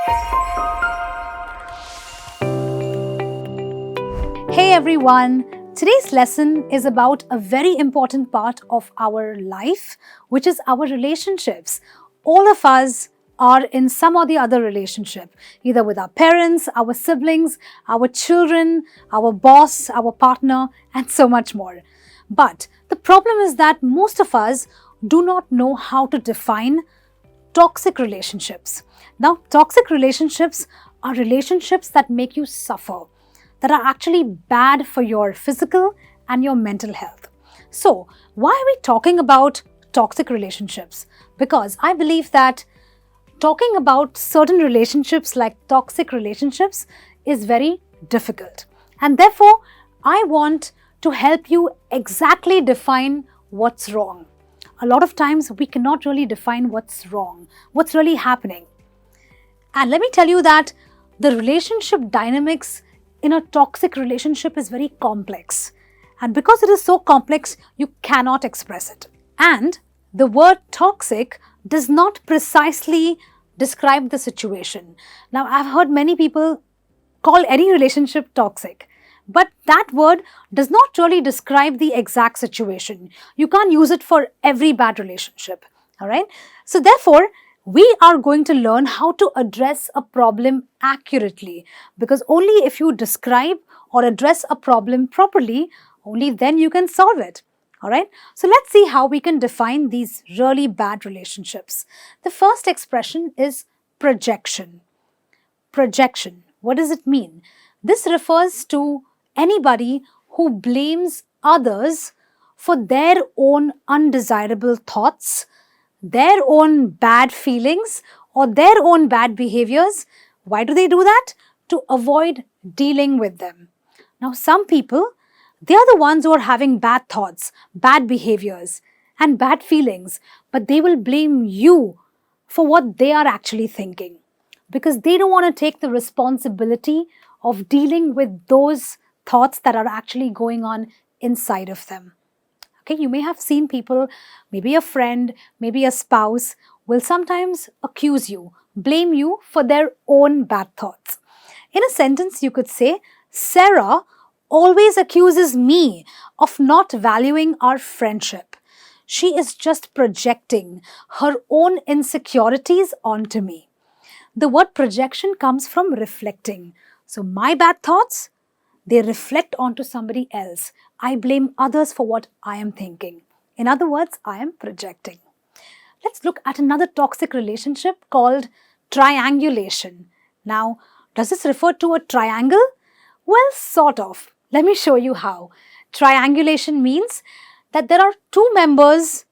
Hey everyone, today's lesson is about a very important part of our life, which is our relationships. All of us are in some or the other relationship, either with our parents, our siblings, our children, our boss, our partner, and so much more. But the problem is that most of us do not know how to define toxic relationships. Now, toxic relationships are relationships that make you suffer, that are actually bad for your physical and your mental health. So, why are we talking about toxic relationships? Because I believe that talking about certain relationships like toxic relationships is very difficult. And therefore, I want to help you exactly define what's wrong. A lot of times we cannot really define what's wrong, what's really happening. And let me tell you that the relationship dynamics in a toxic relationship is very complex. And because it is so complex, you cannot express it. And the word toxic does not precisely describe the situation. Now, I've heard many people call any relationship toxic, but that word does not really describe the exact situation. You can't use it for every bad relationship. All right. So, therefore, we are going to learn how to address a problem accurately, because only if you describe or address a problem properly, only then you can solve it. All right. So let's see how we can define these really bad relationships. The first expression is projection. Projection. What does it mean? This refers to anybody who blames others for their own undesirable thoughts, their own bad feelings, or their own bad behaviors. Why do they do that? To avoid dealing with them. Now, some people, they are the ones who are having bad thoughts, bad behaviors, and bad feelings, but they will blame you for what they are actually thinking, because they don't want to take the responsibility of dealing with those thoughts that are actually going on inside of them. Okay, you may have seen people, maybe a friend, maybe a spouse, will sometimes accuse you, blame you for their own bad thoughts. In a sentence, you could say, Sarah always accuses me of not valuing our friendship. She is just projecting her own insecurities onto me. The word projection comes from reflecting. So my bad thoughts, they reflect onto somebody else. I blame others for what I am thinking. In other words, I am projecting. Let's look at another toxic relationship called triangulation. Now, does this refer to a triangle? Well, sort of. Let me show you how. Triangulation means that there are two members,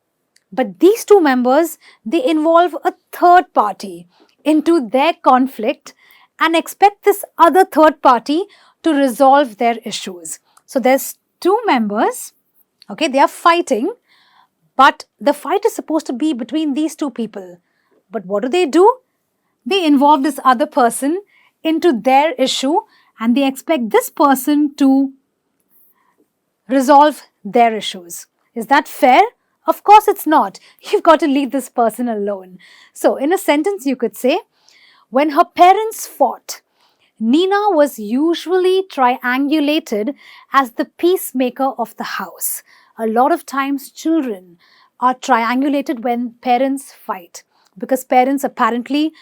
but these two members, they involve a third party into their conflict and expect this other third party to resolve their issues. So there's two members, okay, they are fighting, but the fight is supposed to be between these two people. But what do? They involve this other person into their issue and they expect this person to resolve their issues. Is that fair? Of course it's not. You've got to leave this person alone. So in a sentence you could say, when her parents fought, Nina was usually triangulated as the peacemaker of the house. A lot of times children are triangulated when parents fight, because parents apparently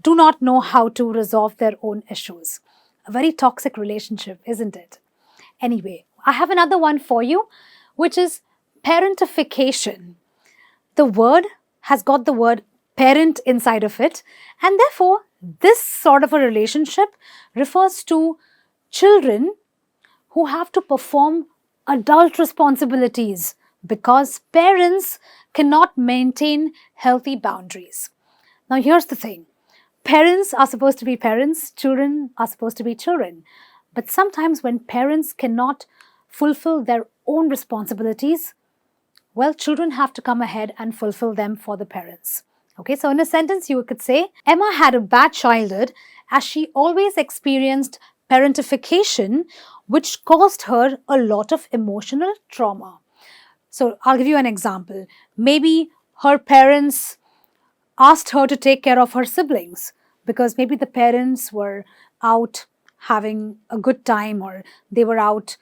do not know how to resolve their own issues. A very toxic relationship, isn't it? Anyway, I have another one for you, which is parentification. The word has got the word parent inside of it, and therefore this sort of a relationship refers to children who have to perform adult responsibilities because parents cannot maintain healthy boundaries. Now here's the thing. Parents are supposed to be parents, children are supposed to be children. But sometimes when parents cannot fulfill their own responsibilities, well, children have to come ahead and fulfill them for the parents. Okay, so in a sentence you could say, Emma had a bad childhood as she always experienced parentification, which caused her a lot of emotional trauma. So I'll give you an example. Maybe her parents asked her to take care of her siblings, because maybe the parents were out having a good time, or they were out,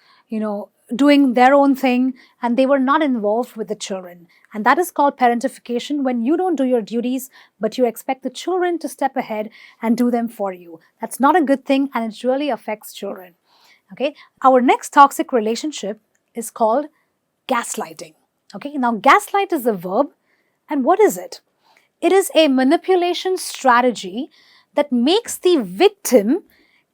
doing their own thing, and they were not involved with the children. And that is called parentification, when you don't do your duties, but you expect the children to step ahead and do them for you. That's not a good thing, and it really affects children. Okay, our next toxic relationship is called gaslighting. Okay, now gaslight is a verb, and what is it? It is a manipulation strategy that makes the victim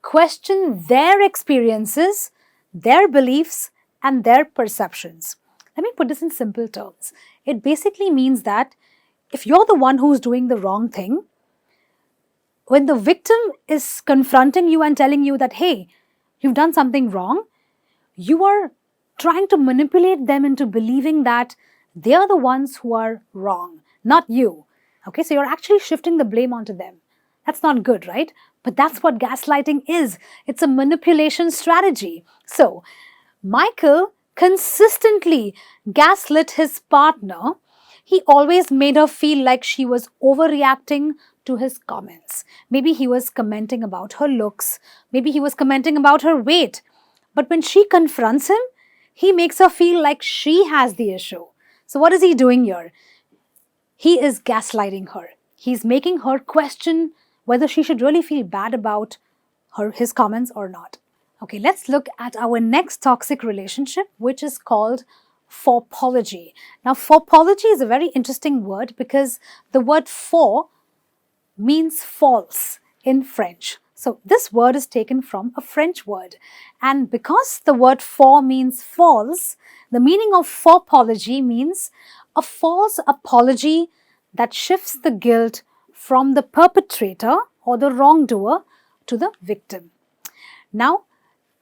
question their experiences, their beliefs, and their perceptions. Let me put this in simple terms. It basically means that if you're the one who's doing the wrong thing, when the victim is confronting you and telling you that, hey, you've done something wrong, you are trying to manipulate them into believing that they are the ones who are wrong, not you. Okay, so you're actually shifting the blame onto them. That's not good, right? But that's what gaslighting is. It's a manipulation strategy. So, Michael consistently gaslit his partner. He always made her feel like she was overreacting to his comments. Maybe he was commenting about her looks. Maybe he was commenting about her weight. But when she confronts him, he makes her feel like she has the issue. So what is he doing here? He is gaslighting her. He's making her question whether she should really feel bad about his comments or not. Okay, let's look at our next toxic relationship, which is called faupology. Now, faupology is a very interesting word because the word faux means false in French. So this word is taken from a French word. And because the word faux means false, the meaning of faupology means a false apology that shifts the guilt from the perpetrator or the wrongdoer to the victim. Now,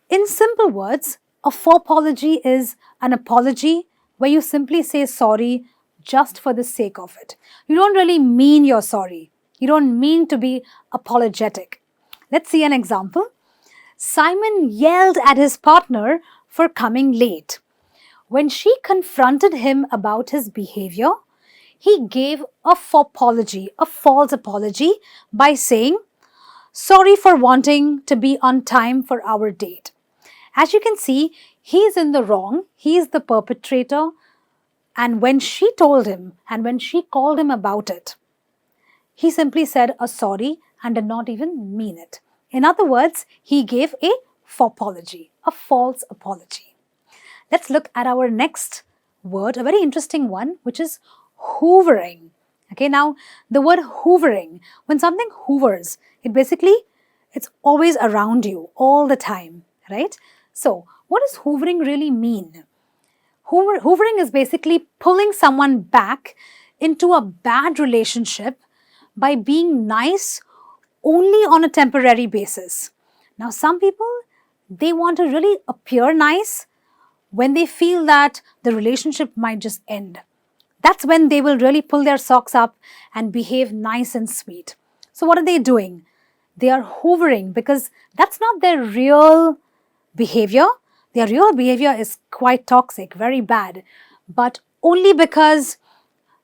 in simple words, a faupology is an apology where you simply say sorry just for the sake of it. You don't really mean you're sorry. You don't mean to be apologetic. Let's see an example. Simon yelled at his partner for coming late. When she confronted him about his behavior, he gave a faupology, a false apology, by saying, "Sorry for wanting to be on time for our date." As you can see, he is in the wrong, he is the perpetrator, and when she told him and when she called him about it, he simply said a sorry and did not even mean it. In other words, he gave a faupology, a false apology. Let's look at our next word, a very interesting one, which is hoovering. Okay, now the word hoovering, when something hoovers, it's always around you all the time, right? So, what does hoovering really mean? Hoovering is basically pulling someone back into a bad relationship by being nice only on a temporary basis. Now, some people, they want to really appear nice when they feel that the relationship might just end. That's when they will really pull their socks up and behave nice and sweet. So what are they doing? They are hoovering because that's not their real behavior. Their real behavior is quite toxic, very bad. But only because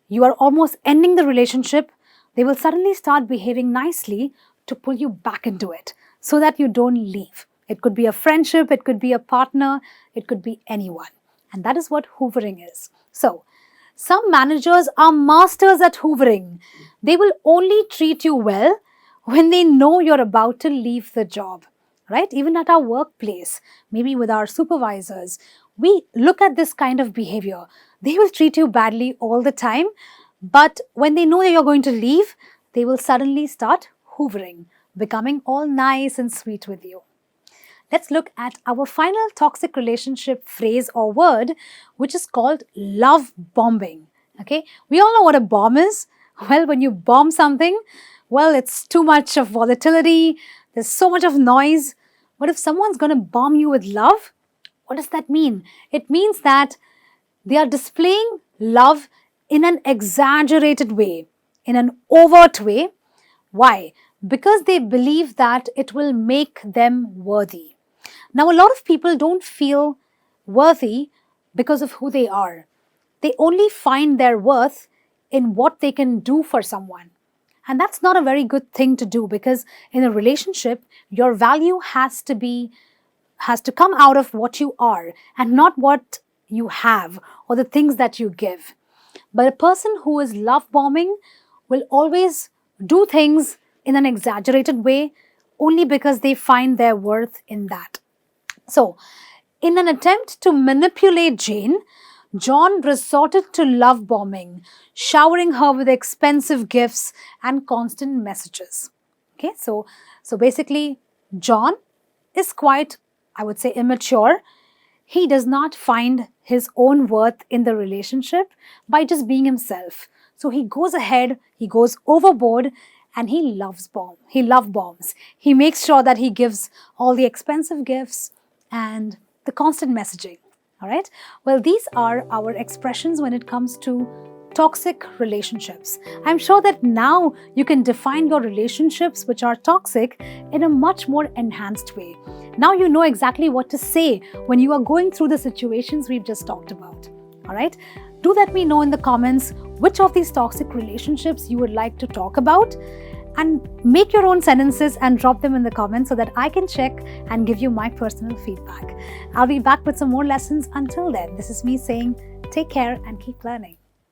you are almost ending the relationship, they will suddenly start behaving nicely to pull you back into it so that you don't leave. It could be a friendship, it could be a partner, it could be anyone. And that is what hoovering is. So, some managers are masters at hoovering. They will only treat you well when they know you're about to leave the job, right? Even at our workplace, maybe with our supervisors, we look at this kind of behavior. They will treat you badly all the time, but when they know that you're going to leave, they will suddenly start hoovering, becoming all nice and sweet with you. Let's look at our final toxic relationship phrase or word, which is called love bombing. Okay, we all know what a bomb is. Well, when you bomb something, well, it's too much of volatility, there's so much of noise. But if someone's going to bomb you with love, what does that mean? It means that they are displaying love in an exaggerated way, in an overt way. Why? Because they believe that it will make them worthy. Now, a lot of people don't feel worthy because of who they are. They only find their worth in what they can do for someone. And that's not a very good thing to do, because in a relationship, your value has to come out of what you are and not what you have or the things that you give. But a person who is love bombing will always do things in an exaggerated way only because they find their worth in that. So, in an attempt to manipulate Jane, John resorted to love bombing, showering her with expensive gifts and constant messages. Okay, so basically, John is quite, I would say, immature. He does not find his own worth in the relationship by just being himself. So he goes ahead, he goes overboard, and he love bombs. He makes sure that he gives all the expensive gifts and the constant messaging. All right. Well, these are our expressions when it comes to toxic relationships. I'm sure that now you can define your relationships which are toxic in a much more enhanced way. Now you know exactly what to say when you are going through the situations we've just talked about. All right. Do let me know in the comments which of these toxic relationships you would like to talk about, and make your own sentences and drop them in the comments so that I can check and give you my personal feedback. I'll be back with some more lessons. Until then, this is me saying take care and keep learning.